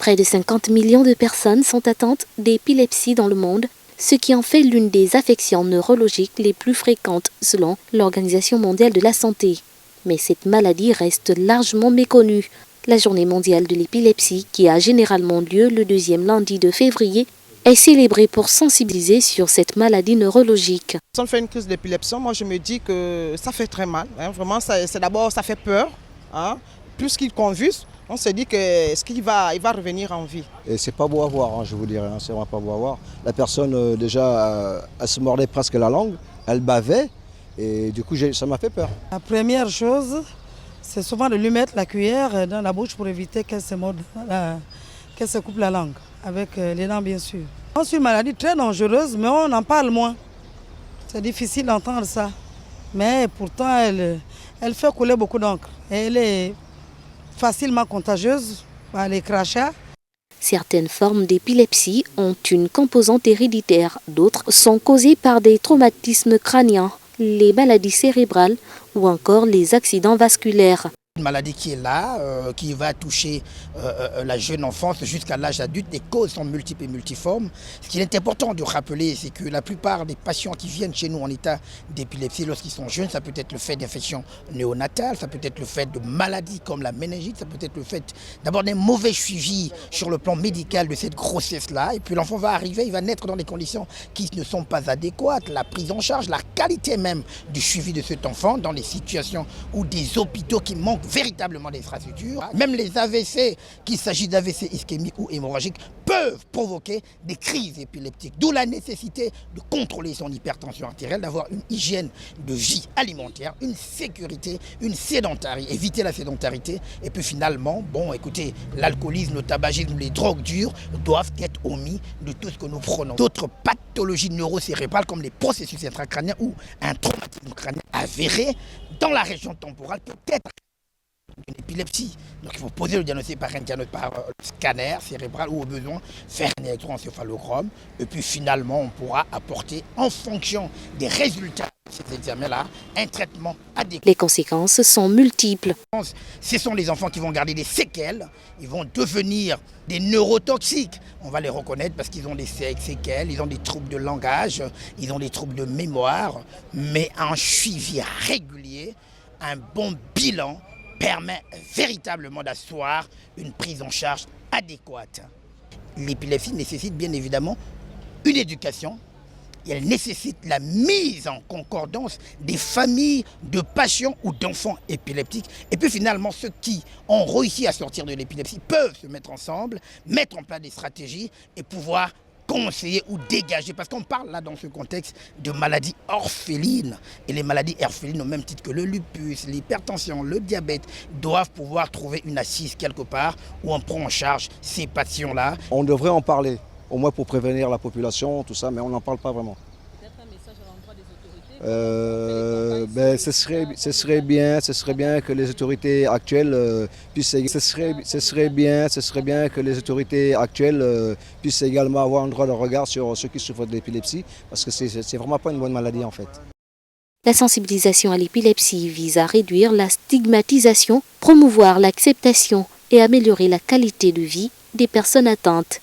Près de 50 millions de personnes sont atteintes d'épilepsie dans le monde, ce qui en fait l'une des affections neurologiques les plus fréquentes selon l'Organisation mondiale de la santé. Mais cette maladie reste largement méconnue. La journée mondiale de l'épilepsie, qui a généralement lieu le deuxième lundi de février, est célébrée pour sensibiliser sur cette maladie neurologique. Quand on fait une crise d'épilepsie, moi je me dis que ça fait très mal. Vraiment, d'abord ça fait peur. Plus qu'il convulse, on se dit que est-ce qu'il va revenir en vie. Et c'est pas beau à voir, je vous dirais, c'est vraiment pas beau à voir. La personne déjà, elle se mordait presque la langue, elle bavait et du coup ça m'a fait peur. La première chose, c'est souvent de lui mettre la cuillère dans la bouche pour éviter qu'elle se morde, qu'elle se coupe la langue, avec les dents bien sûr. C'est une maladie très dangereuse, mais on en parle moins. C'est difficile d'entendre ça. Mais pourtant, elle fait couler beaucoup d'encre. Elle est facilement contagieuse par les crachats. Certaines formes d'épilepsie ont une composante héréditaire, d'autres sont causées par des traumatismes crâniens, les maladies cérébrales ou encore les accidents vasculaires. Une maladie qui est là, qui va toucher la jeune enfance jusqu'à l'âge adulte. Les causes sont multiples et multiformes. Ce qui est important de rappeler, c'est que la plupart des patients qui viennent chez nous en état d'épilepsie lorsqu'ils sont jeunes, ça peut être le fait d'infections néonatales, ça peut être le fait de maladies comme la méningite, ça peut être le fait d'avoir des mauvais suivis sur le plan médical de cette grossesse-là. Et puis l'enfant va arriver, il va naître dans des conditions qui ne sont pas adéquates. La prise en charge, la qualité même du suivi de cet enfant dans des situations où des hôpitaux qui manquent véritablement d'infrastructures. Même les AVC, qu'il s'agit d'AVC ischémiques ou hémorragiques, peuvent provoquer des crises épileptiques. D'où la nécessité de contrôler son hypertension artérielle, d'avoir une hygiène de vie alimentaire, une sécurité, une sédentarité, éviter la sédentarité. Et puis finalement, écoutez, l'alcoolisme, le tabagisme, les drogues dures doivent être omis de tout ce que nous prenons. D'autres pathologies neurocérébrales comme les processus intracrâniens ou un traumatisme crânien avéré dans la région temporale peut être une épilepsie. Donc il faut poser le diagnostic par scanner cérébral ou au besoin faire un électroencéphalogramme. Et puis finalement, on pourra apporter en fonction des résultats de ces examens-là un traitement adéquat. Les conséquences sont multiples. Ce sont les enfants qui vont garder des séquelles, ils vont devenir des neurotoxiques. On va les reconnaître parce qu'ils ont des séquelles, ils ont des troubles de langage, ils ont des troubles de mémoire, mais un suivi régulier, un bon bilan permet véritablement d'asseoir une prise en charge adéquate. L'épilepsie nécessite bien évidemment une éducation et elle nécessite la mise en concordance des familles de patients ou d'enfants épileptiques. Et puis finalement, ceux qui ont réussi à sortir de l'épilepsie peuvent se mettre ensemble, mettre en place des stratégies et pouvoir conseiller ou dégager, parce qu'on parle là dans ce contexte de maladies orphelines. Et les maladies orphelines, au même titre que le lupus, l'hypertension, le diabète, doivent pouvoir trouver une assise quelque part où on prend en charge ces patients-là. On devrait en parler, au moins pour prévenir la population, tout ça, mais on n'en parle pas vraiment. Peut-être un message à l'endroit des autorités. Ce serait bien que les autorités actuelles puissent également avoir un droit de regard sur ceux qui souffrent d'épilepsie, parce que c'est vraiment pas une bonne maladie en fait. La sensibilisation à l'épilepsie vise à réduire la stigmatisation, promouvoir l'acceptation et améliorer la qualité de vie des personnes atteintes.